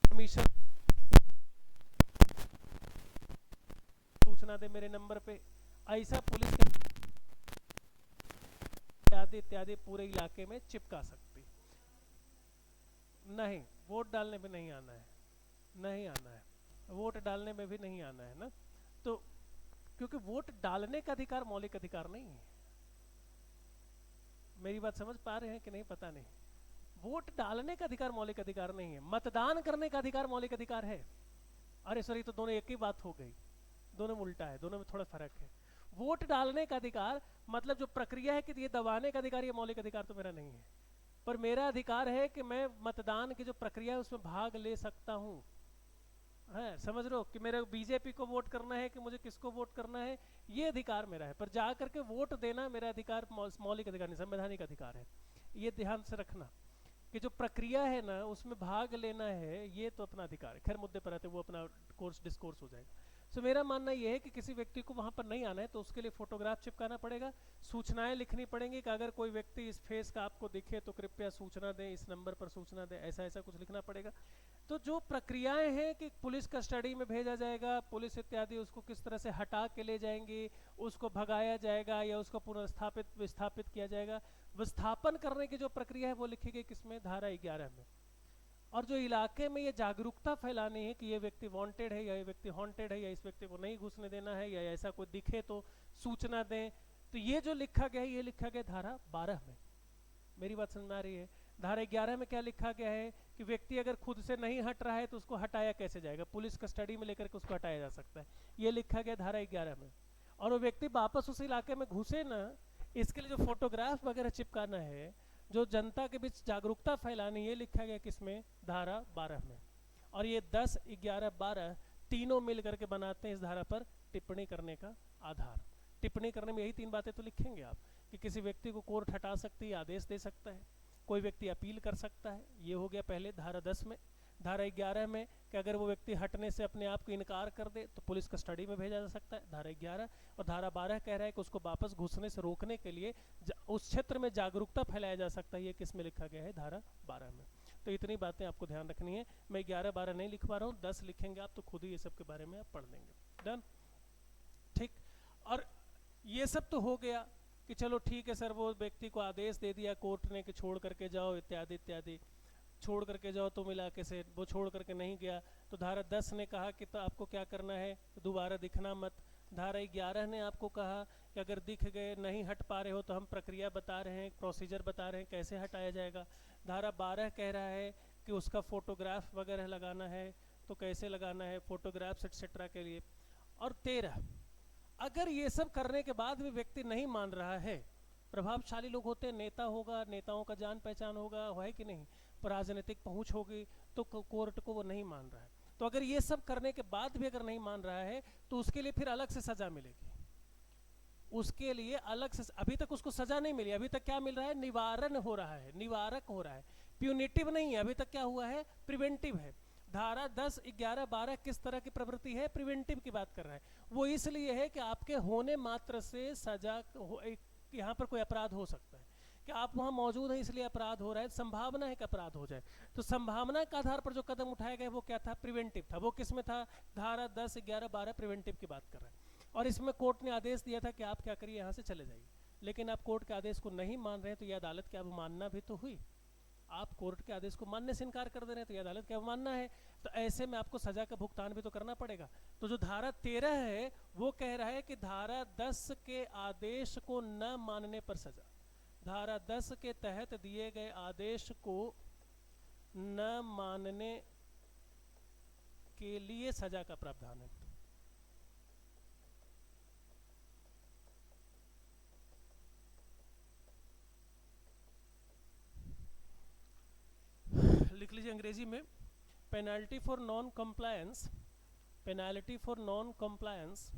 परमिशन सूचना दे मेरे नंबर पे, ऐसा पुलिस इत्यादि पूरे इलाके में चिपका सकती। नहीं, वोट डालने में नहीं आना है, नहीं आना है, वोट डालने में भी नहीं आना है ना, तो क्योंकि वोट डालने का अधिकार मौलिक अधिकार नहीं है। मेरी बात समझ पा रहे हैं कि नहीं पता नहीं, वोट डालने का अधिकार मौलिक अधिकार नहीं है, मतदान करने का अधिकार मौलिक अधिकार है। अरे सॉरी, तो दोनों एक ही बात हो गई, दोनों में उल्टा है, दोनों में थोड़ा फर्क है। वोट डालने का अधिकार मतलब जो प्रक्रिया है कि ये दबाने का अधिकार, ये मौलिक अधिकार तो मेरा नहीं है, पर मेरा अधिकार है कि मैं मतदान की जो प्रक्रिया है उसमें भाग ले सकता हूँ। है, समझ रहे हो कि मेरे बीजेपी को वोट करना है कि मुझे किसको वोट करना है, ये अधिकार मेरा है, पर जा करके वोट देना मेरा अधिकार मौलिक अधिकार नहीं, संवैधानिक अधिकार है। ये ध्यान से रखना कि जो प्रक्रिया है ना उसमें भाग लेना है, ये तो अपना अधिकार है। खैर मुद्दे पर आते वो अपना डिस्कोर्स हो जाएगा। सो मेरा मानना यह है कि किसी व्यक्ति को वहां पर नहीं आना है तो उसके लिए फोटोग्राफ चिपकाना पड़ेगा, सूचनाएं लिखनी पड़ेंगी कि अगर कोई व्यक्ति इस फेस का आपको दिखे तो कृपया सूचना दें, इस नंबर पर सूचना दें, ऐसा ऐसा कुछ लिखना पड़ेगा। तो जो प्रक्रियाएं हैं कि पुलिस कस्टडी में भेजा जाएगा, पुलिस इत्यादि उसको किस तरह से हटा के ले जाएंगी, उसको भगाया जाएगा या उसको पुनर्स्थापित विस्थापित किया जाएगा, विस्थापन करने की जो प्रक्रिया है वो लिखी गई किसमें, धारा 11 में। और जो इलाके में ये जागरूकता फैलानी है कि ये व्यक्ति वांटेड है या ये व्यक्ति हॉन्टेड है या इस व्यक्ति को नहीं घुसने देना है या ऐसा कोई दिखे तो सूचना दें, तो ये जो लिखा गया है ये लिखा गया धारा 12 में। मेरी बात समझ में आ रही है? धारा 11 में क्या लिखा गया है कि व्यक्ति अगर खुद से नहीं हट रहा है तो उसको हटाया कैसे जाएगा, पुलिस कस्टडी में लेकर के उसको हटाया जा सकता है, ये लिखा गया धारा 11 में। और वो व्यक्ति वापस उस इलाके में घुसे ना, इसके लिए जो फोटोग्राफ वगैरह चिपकाना है, जो जनता के बीच जागरूकता फैलानी, ये लिखा गया किसमें, धारा 12 में। और ये 10, 11, 12 तीनों मिल करके बनाते हैं इस धारा पर टिप्पणी करने का आधार। टिप्पणी करने में यही 3 बातें तो लिखेंगे आप कि किसी व्यक्ति को कोर्ट हटा सकती है, आदेश दे सकता है, कोई व्यक्ति अपील कर सकता है, ये हो गया पहले धारा 10 में। धारा 11 में कि अगर वो व्यक्ति हटने से अपने आप को इनकार कर दे तो पुलिस कस्टडी में भेजा जा सकता है, धारा 11। और धारा 12 कह रहा है कि उसको वापस घुसने से रोकने के लिए उस क्षेत्र में जागरूकता फैलाया जा सकता है, ये किस में लिखा गया है, धारा 12 में। तो इतनी बातें आपको ध्यान रखनी है। मैं 11-12 नहीं लिख पा रहा हूँ, 10 लिखेंगे आप तो खुद ही ये सब के बारे में आप पढ़ लेंगे। डन, ठीक। और ये सब तो हो गया कि चलो ठीक है सर, वो व्यक्ति को आदेश दे दिया कोर्ट ने कि छोड़ करके जाओ इत्यादि इत्यादि, छोड़ करके जाओ तुम इलाके से, वो छोड़ करके नहीं गया तो धारा 10 ने कहा कि तो आपको क्या करना है, दोबारा दिखना मत। धारा 11 ने आपको कहा कि अगर दिख गए, नहीं हट पा रहे हो तो हम प्रक्रिया बता रहे हैं, प्रोसीजर बता रहे हैं कैसे हटाया जाएगा। धारा 12 कह रहा है कि उसका फोटोग्राफ वगैरह लगाना है तो कैसे लगाना है, फोटोग्राफ्स एक्सेट्रा के लिए। और 13, अगर ये सब करने के बाद भी व्यक्ति नहीं मान रहा है, प्रभावशाली लोग होते हैं, नेता होगा, नेताओं का जान पहचान होगा, है कि नहीं, राजनीतिक पहुंच होगी, तो कोर्ट को वो नहीं मान रहा है। तो अगर ये सब करने के बाद भी अगर नहीं मान रहा है तो उसके लिए फिर अलग से सजा मिलेगी, उसके लिए अलग से। अभी तक उसको सजा नहीं मिली, अभी तक क्या मिल रहा है, निवारण हो रहा है, निवारक हो रहा है, प्यूनिटिव नहीं है। अभी तक क्या हुआ है, प्रिवेंटिव है। धारा 10, 11, 12 किस तरह की प्रवृत्ति है, प्रिवेंटिव की बात कर रहा है। वो इसलिए है कि आपके होने मात्र से सजा, यहाँ पर कोई अपराध हो सकता है कि आप वहाँ मौजूद हैं इसलिए अपराध हो रहा है, संभावना है कि अपराध हो जाए। तो संभावना के आधार पर जो कदम उठाए गए वो क्या था, प्रिवेंटिव था। वो किस में था, धारा 10, 11, 12 प्रिवेंटिव की बात कर रहा है। और इसमें कोर्ट ने आदेश दिया था कि आप क्या करिए, यहाँ से चले जाइए। लेकिन आप कोर्ट के आदेश को नहीं मान रहे हैं तो यह अदालत की अवमानना भी तो हुई। आप कोर्ट के आदेश को मानने से इनकार कर दे रहे हैं तो यह अदालत की अवमानना है। तो ऐसे में आपको सजा का भुगतान भी तो करना पड़ेगा। तो जो धारा 13 है वो कह रहा है कि धारा 10 के आदेश को न मानने पर सजा, धारा 10 के तहत दिए गए आदेश को न मानने के लिए सजा का प्रावधान है। लिख लीजिए अंग्रेजी में, penalty for non compliance, penalty for non compliance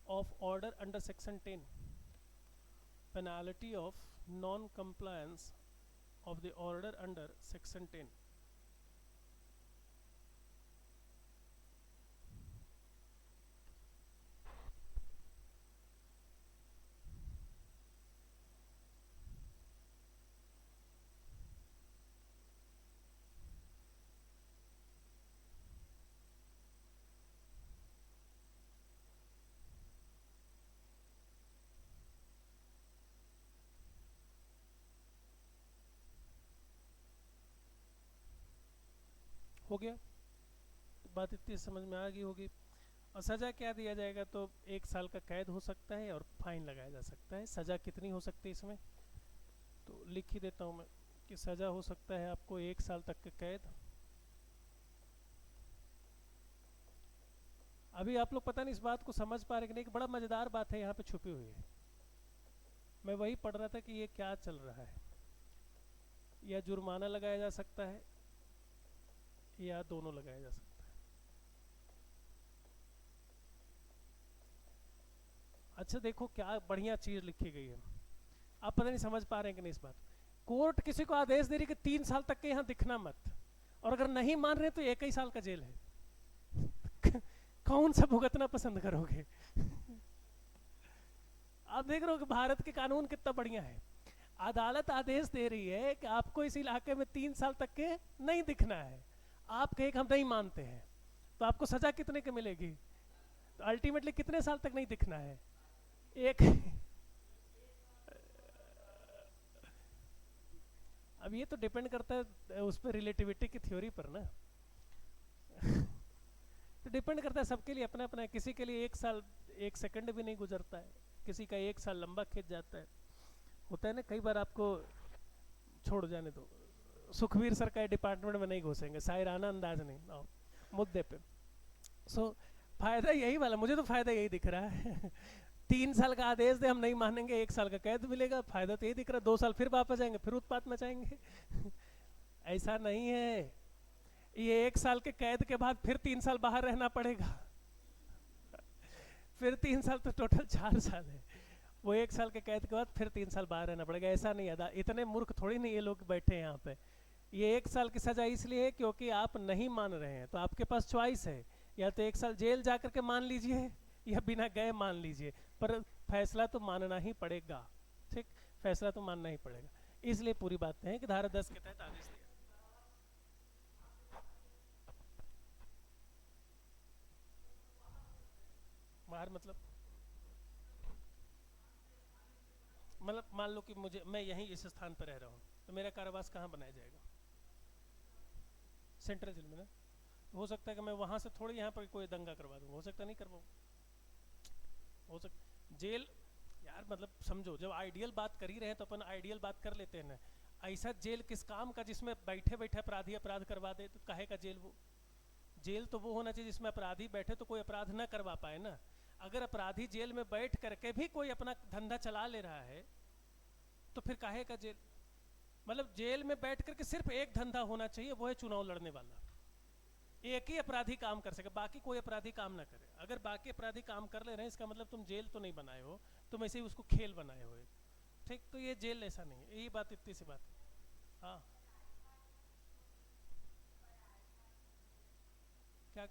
of order under section 10, penalty of non-compliance of the order under section 10। हो गया, बात इतनी समझ में आ गई होगी। और सज़ा क्या दिया जाएगा, तो 1 साल का कैद हो सकता है और फाइन लगाया जा सकता है। सज़ा कितनी हो सकती है इसमें, तो लिख ही देता हूँ मैं कि सज़ा हो सकता है आपको 1 साल तक का कैद। अभी आप लोग पता नहीं इस बात को समझ पा रहे कि नहीं, एक बड़ा मज़ेदार बात है यहाँ पे छुपी हुई है। मैं वही पढ़ रहा था कि ये क्या चल रहा है, या जुर्माना लगाया जा सकता है या दोनों लगाया जा सकता है। अच्छा देखो क्या बढ़िया चीज लिखी गई है, आप पता नहीं समझ पा रहे हैं कि नहीं इस बात। कोर्ट किसी को आदेश दे रही कि 3 साल तक के यहाँ दिखना मत, और अगर नहीं मान रहे तो 1 ही साल का जेल है। कौन सा भुगतना पसंद करोगे? आप देख रहे हो कि भारत के कानून कितना बढ़िया है। अदालत आदेश दे रही है कि आपको इस इलाके में 3 साल तक के नहीं दिखना है, आप कहे कि हम नहीं मानते हैं, तो आपको सजा कितने की मिलेगी, तो अल्टीमेटली कितने साल तक नहीं दिखना है, 1। अब ये तो डिपेंड करता है उस पर, रिलेटिविटी की थ्योरी पर ना। तो डिपेंड करता है, सबके लिए अपना अपना है। किसी के लिए 1 साल 1 सेकंड भी नहीं गुजरता है, किसी का 1 साल लंबा खींच जाता है। होता है ना कई बार, आपको छोड़ जाने दो, सुखबीर सर का डिपार्टमेंट में नहीं घुसेंगे, शायराना अंदाज नहीं आओ मुद्दे पे। सो फायदा यही वाला, मुझे तो फायदा यही दिख रहा है। 3 साल का आदेश दे, हम नहीं मानेंगे, 1 साल का कैद मिलेगा, फायदा तो यही दिख रहा है। 2 साल फिर वापस जाएंगे, फिर उत्पात मचाएंगे। ऐसा नहीं है, ये 1 साल के कैद के बाद फिर 3 साल बाहर रहना पड़ेगा। फिर 3 साल तो टोटल 4 साल है, वो 1 साल के कैद के बाद फिर 3 साल बाहर रहना पड़ेगा। ऐसा नहीं है, इतने मूर्ख थोड़ी नहीं ये लोग बैठे हैं यहाँ पे। ये 1 साल की सजा इसलिए है क्योंकि आप नहीं मान रहे हैं, तो आपके पास चॉइस है, या तो 1 साल जेल जा करके मान लीजिए या बिना गए मान लीजिए, पर फैसला तो मानना ही पड़ेगा। ठीक, फैसला तो मानना ही पड़ेगा। इसलिए पूरी बात है कि धारा 10 के तहत आदेश दिया। यार मतलब मान लो कि मैं यहीं इस स्थान पर रह रहा हूँ, तो मेरा कारावास कहाँ बनाया जाएगा? सेंट्रल जेल में ना। हो सकता है कि मैं वहाँ से थोड़ी यहाँ पर कोई दंगा करवा दूँ, हो सकता नहीं करवाऊँ, हो सकता जेल। यार मतलब समझो, जब आइडियल बात कर ही रहे हैं तो अपन आइडियल बात कर लेते हैं ना। ऐसा जेल किस काम का जिसमें बैठे बैठे अपराधी अपराध करवा दे, तो काहे का जेल? वो जेल तो वो होना चाहिए जिसमें अपराधी बैठे तो कोई अपराध ना करवा पाए ना। अगर अपराधी जेल में बैठ करके भी कोई अपना धंधा चला ले रहा है तो फिर काहे का जेल? मतलब जेल में बैठ करके सिर्फ एक धंधा होना चाहिए, वो है चुनाव लड़ने वाला। एक ही अपराधी काम कर सके, बाकी कोई अपराधी काम ना करे। अगर बाकी अपराधी काम कर ले रहे हैं इसका मतलब तुम जेल तो नहीं बनाए हो, तुम ऐसे ही उसको खेल बनाए हो। ठीक, तो ये जेल ऐसा नहीं है, यही बात, इतनी सी बात है। हाँ, क्या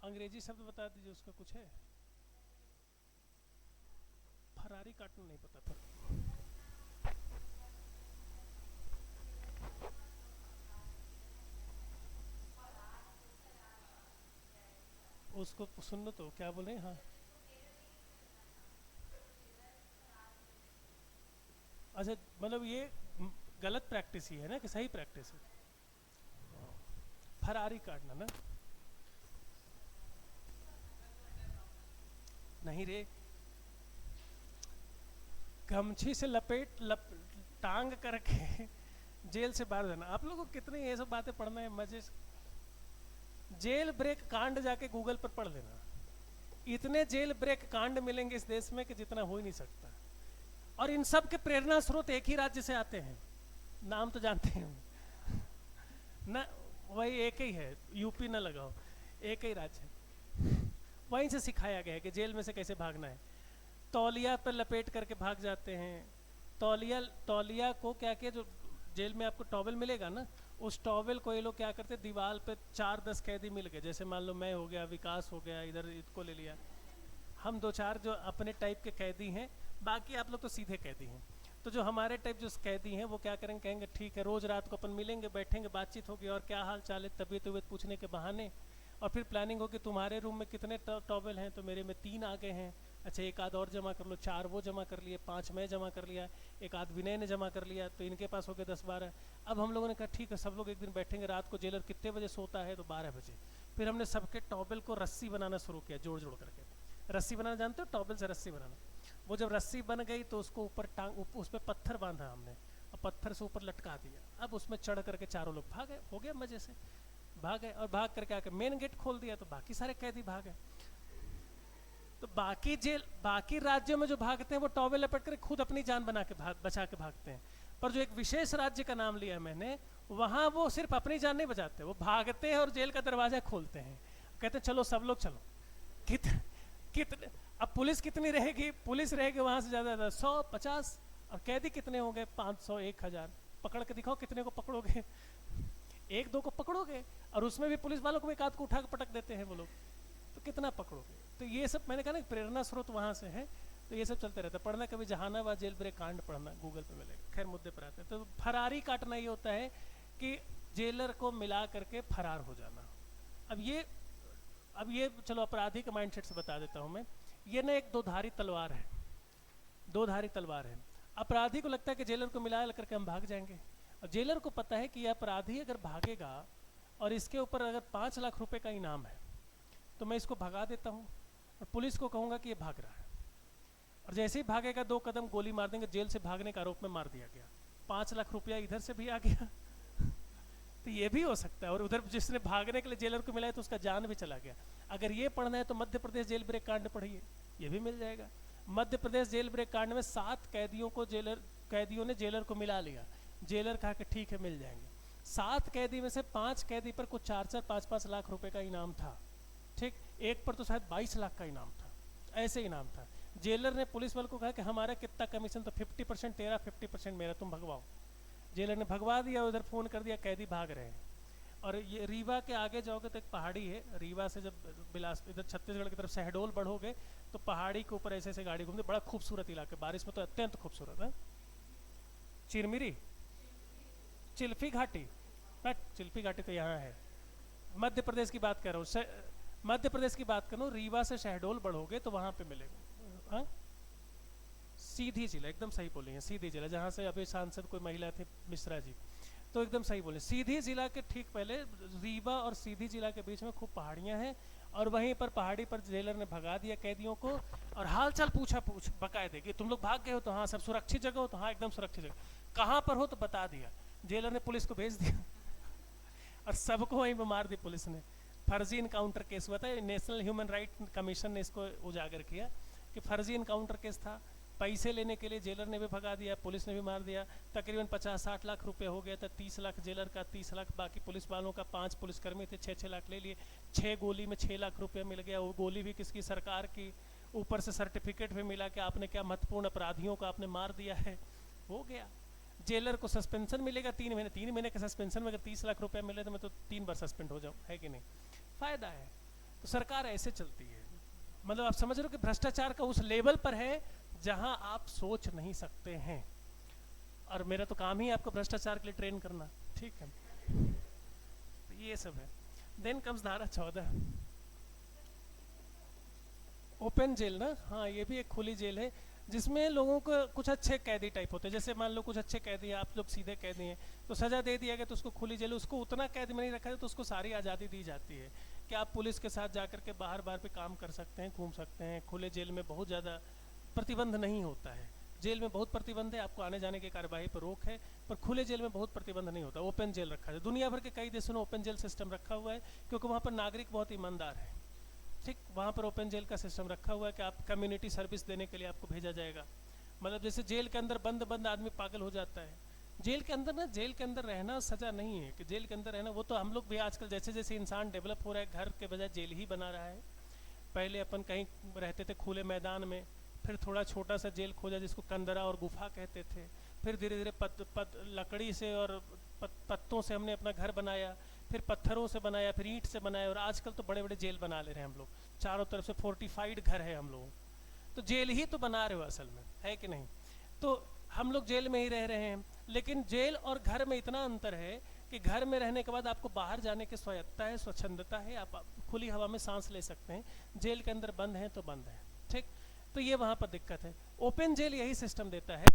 अंग्रेजी शब्द बता दीजिए, उसका कुछ है? फरारी काटना नहीं पता पर उसको सुन लो तो क्या बोले। हाँ, अच्छा मतलब ये गलत प्रैक्टिस ही है ना कि सही प्रैक्टिस है? फरारी काटना ना, नहीं रे, गमछी से टांग करके जेल से बाहर जाना। आप लोगों को कितनी ये सब बातें पढ़ना है मजे से। जेल ब्रेक कांड जाके गूगल पर पढ़ लेना, इतने जेल ब्रेक कांड मिलेंगे इस देश में कि जितना हो ही नहीं सकता। और इन सब के प्रेरणा स्रोत एक ही राज्य से आते हैं, नाम तो जानते हैं ना, वही एक ही है, यूपी ना लगाओ, एक ही राज्य है। वहीं से सिखाया गया है कि जेल में से कैसे भागना है। तौलिया पर लपेट करके भाग जाते हैं। तौलिया तौलिया को क्या किया, जो जेल में आपको टॉवल मिलेगा ना, उस टॉवल को ये लोग क्या करते, दीवार पे 4-10 कैदी मिल गए, जैसे मान लो मैं हो गया, विकास हो गया, इधर इसको ले लिया, हम 2-4 जो अपने टाइप के कैदी हैं, बाकी आप लोग तो सीधे कैदी हैं। तो जो हमारे टाइप जो कैदी हैं वो क्या करेंगे, कहेंगे ठीक है रोज़ रात को अपन मिलेंगे, बैठेंगे, बातचीत होगी और क्या हाल चाल है, तबीयत वबीयत पूछने के बहाने। और फिर प्लानिंग होगी तुम्हारे रूम में कितने टॉवल हैं, तो मेरे में 3 आ गए हैं, अच्छा एक आध और जमा कर लो, 4 वो जमा कर लिए, 5 मैं जमा कर लिया, एक आध विनय ने जमा कर लिया, तो इनके पास हो गए 10-12। अब हम लोगों ने कहा ठीक है सब लोग एक दिन बैठेंगे रात को, जेलर कितने बजे सोता है, तो 12 बजे। फिर हमने सबके टॉवल को रस्सी बनाना शुरू किया, जोड़ जोड़ करके। रस्सी बनाना जानते हो, टॉवल से रस्सी बनाना। वो जब रस्सी बन गई तो उसको ऊपर उस पर पत्थर बांधा हमने, और पत्थर से ऊपर लटका दिया। अब उसमें चढ़ करके चारों लोग भागे, हो गया मजे से, भागे। और भाग करके आके मेन गेट खोल दिया तो बाकी सारे कैदी भागे। तो बाकी राज्यों में जो भागते हैं वो टॉवेल लपेट कर खुद अपनी जान बचा के भागते हैं। पर जो एक विशेष राज्य का नाम लिया मैंने, वहां वो सिर्फ अपनी जान नहीं बचाते, वो भागते हैं और जेल का दरवाजा खोलते हैं, कहते हैं चलो सब लोग चलो। कितने अब पुलिस कितनी रहेगी? पुलिस रहेगी वहां से ज्यादा 100-50, और कैदी कितने होंगे? 500-1000। पकड़ के दिखाओ कितने को पकड़ोगे? 1-2 को पकड़ोगे, और उसमें भी पुलिस वालों को एक आध को उठा के पटक देते हैं वो लोग, तो कितना पकड़ोगे? तो ये सब मैंने कहा ना प्रेरणा स्रोत वहां से है। तो ये सब चलते रहता है। पढ़ना कभी जहानाबाद जेल ब्रेक कांड पढ़ना, गूगल पे मिलेगा। खैर मुद्दे पर आते हैं। तो फरारी काटना ये होता है कि जेलर को मिला करके फरार हो जाना। अब ये चलो अपराधी के माइंडसेट से बता देता हूँ मैं। ये ना एक 2-धारी तलवार है, 2-धारी तलवार है। अपराधी को लगता है कि जेलर को मिला करके हम भाग जाएंगे, और जेलर को पता है कि यह अपराधी अगर भागेगा और इसके ऊपर अगर 5 लाख रुपए का इनाम है तो मैं इसको भगा देता हूँ, और पुलिस को कहूँगा कि ये भाग रहा है, और जैसे ही भागेगा 2 कदम गोली मार देंगे, जेल से भागने का आरोप में मार दिया गया, 5 लाख रुपया इधर से भी आ गया तो ये भी हो सकता है। और उधर जिसने भागने के लिए जेलर को मिला है तो उसका जान भी चला गया। अगर ये पढ़ना है तो मध्य प्रदेश जेल ब्रेक कांड पढ़िए, ये भी मिल जाएगा। मध्य प्रदेश जेल ब्रेक कांड में 7 कैदियों ने जेलर को मिला लिया। जेलर कहा कि ठीक है मिल जाएंगे। 7 कैदी में से 5 कैदी पर कुछ 4-4, 5-5 लाख रुपए का इनाम था। ठीक, एक पर तो शायद 22 लाख का इनाम था, ऐसे इनाम था। जेलर ने पुलिस वाले को कहा कि हमारा कितना कमीशन, तो 50% तेरा 50% मेरा, तुम भगवाओ। जेलर ने भगवा दिया, उधर फोन कर दिया, कैदी भाग रहे हैं। और ये रीवा के आगे जाओगे तो एक पहाड़ी है, रीवा से जब बिलासपुर इधर छत्तीसगढ़ की तरफ शहडोल बढ़ोगे तो पहाड़ी के ऊपर ऐसे ऐसे गाड़ी घूमती, बड़ा खूबसूरत इलाका, बारिश में तो अत्यंत खूबसूरत है। चिरमिरी, चिल्फी घाटी, चिल्फी घाटी तो यहाँ है, मध्य प्रदेश की बात कर रहा हूँ। मध्य प्रदेश की बात करूँ, रीवा से शहडोल बढ़ोगे तो वहाँ पे मिलेगा। हाँ, सीधी जिला, एकदम सही बोली हैं, सीधी जिला, जहाँ से अभी सांसद कोई महिला थे मिश्रा जी, तो एकदम सही बोले। सीधी जिला के ठीक पहले रीवा और सीधी जिला के बीच में खूब पहाड़ियाँ हैं, और वहीं पर पहाड़ी पर जेलर ने भगा दिया कैदियों को, और हाल चाल पूछ बकायदे कि तुम लोग भाग गए हो, तो हाँ। सब सुरक्षित जगह हो, तो हाँ एकदम सुरक्षित जगह। कहाँ पर हो, तो बता दिया। जेलर ने पुलिस को भेज दिया और सबको वहीं पर मार दी पुलिस ने। फर्जी इनकाउंटर केस हुआ था, नेशनल ह्यूमन राइट कमीशन ने इसको उजागर किया कि फर्जी इनकाउंटर केस था। पैसे लेने के लिए जेलर ने भी भगा दिया, पुलिस ने भी मार दिया। तकरीबन 50-60 लाख रुपए हो गया था, 30 लाख जेलर का, 30 लाख बाकी पुलिस वालों का। 5 पुलिसकर्मी थे, 6-6 लाख ले लिए। 6 गोली में 6 लाख रुपए मिल गया, वो गोली भी किसकी, सरकार की। ऊपर से सर्टिफिकेट भी मिला कि आपने क्या महत्वपूर्ण अपराधियों को आपने मार दिया है, हो गया। जेलर को सस्पेंशन मिलेगा 3 महीने, 3 महीने के सस्पेंशन में अगर 30 लाख रुपए मिले तो मैं तो 3 बार सस्पेंड हो जाऊँ, है कि नहीं। फायदा है। तो सरकार ऐसे चलती है, मतलब आप समझ रहे हो कि भ्रष्टाचार का उस लेवल पर है जहां आप सोच नहीं सकते हैं। और मेरा तो काम ही है आपको भ्रष्टाचार के लिए ट्रेन करना, ठीक है। तो ये सब है। देन कम्स धारा 14, ओपन जेल ना। हाँ, ये भी एक खुली जेल है जिसमें लोगों को कुछ अच्छे कैदी टाइप होते हैं। जैसे मान लो कुछ अच्छे कैदी हैं, आप लोग सीधे कैदी हैं, तो सजा दे दिया गया तो उसको खुली जेल, उसको उतना कैद में नहीं रखा जाए, तो उसको सारी आज़ादी दी जाती है कि आप पुलिस के साथ जाकर के बाहर बाहर पे काम कर सकते हैं, घूम सकते हैं। खुले जेल में बहुत ज़्यादा प्रतिबंध नहीं होता है। जेल में बहुत प्रतिबंध है, आपको आने जाने की कार्यवाही पर रोक है, पर खुले जेल में बहुत प्रतिबंध नहीं होता। ओपन जेल रखा है, दुनिया भर के कई देशों में ओपन जेल सिस्टम रखा हुआ है, क्योंकि वहाँ पर नागरिक बहुत ईमानदार है। ठीक, वहाँ पर ओपन जेल का सिस्टम रखा हुआ है कि आप कम्युनिटी सर्विस देने के लिए आपको भेजा जाएगा। मतलब जैसे जेल के अंदर बंद बंद आदमी पागल हो जाता है। जेल के अंदर ना, जेल के अंदर रहना सजा नहीं है कि जेल के अंदर रहना, वो तो हम लोग भी आजकल जैसे जैसे इंसान डेवलप हो रहा है, घर के बजाय जेल ही बना रहा है। पहले अपन कहीं रहते थे खुले मैदान में, फिर थोड़ा छोटा सा जेल खोजा जिसको कंदरा और गुफा कहते थे, फिर धीरे धीरे लकड़ी से और पत्तों से हमने अपना घर बनाया, फिर पत्थरों से बनाया, फिर ईंट से बनाया, और आजकल तो बड़े बड़े जेल बना ले रहे हैं हम लोग। चारों तरफ से फोर्टिफाइड घर है हम लोगों, तो जेल ही तो बना रहे हो असल में, है कि नहीं। तो हम लोग जेल में ही रह रहे हैं, लेकिन जेल और घर में इतना अंतर है कि घर में रहने के बाद आपको बाहर जाने की स्वायत्ता है, स्वच्छंदता है, आप खुली हवा में सांस ले सकते हैं। जेल के अंदर बंद है तो बंद है, ठीक। तो ये वहाँ पर दिक्कत है। ओपन जेल यही सिस्टम देता है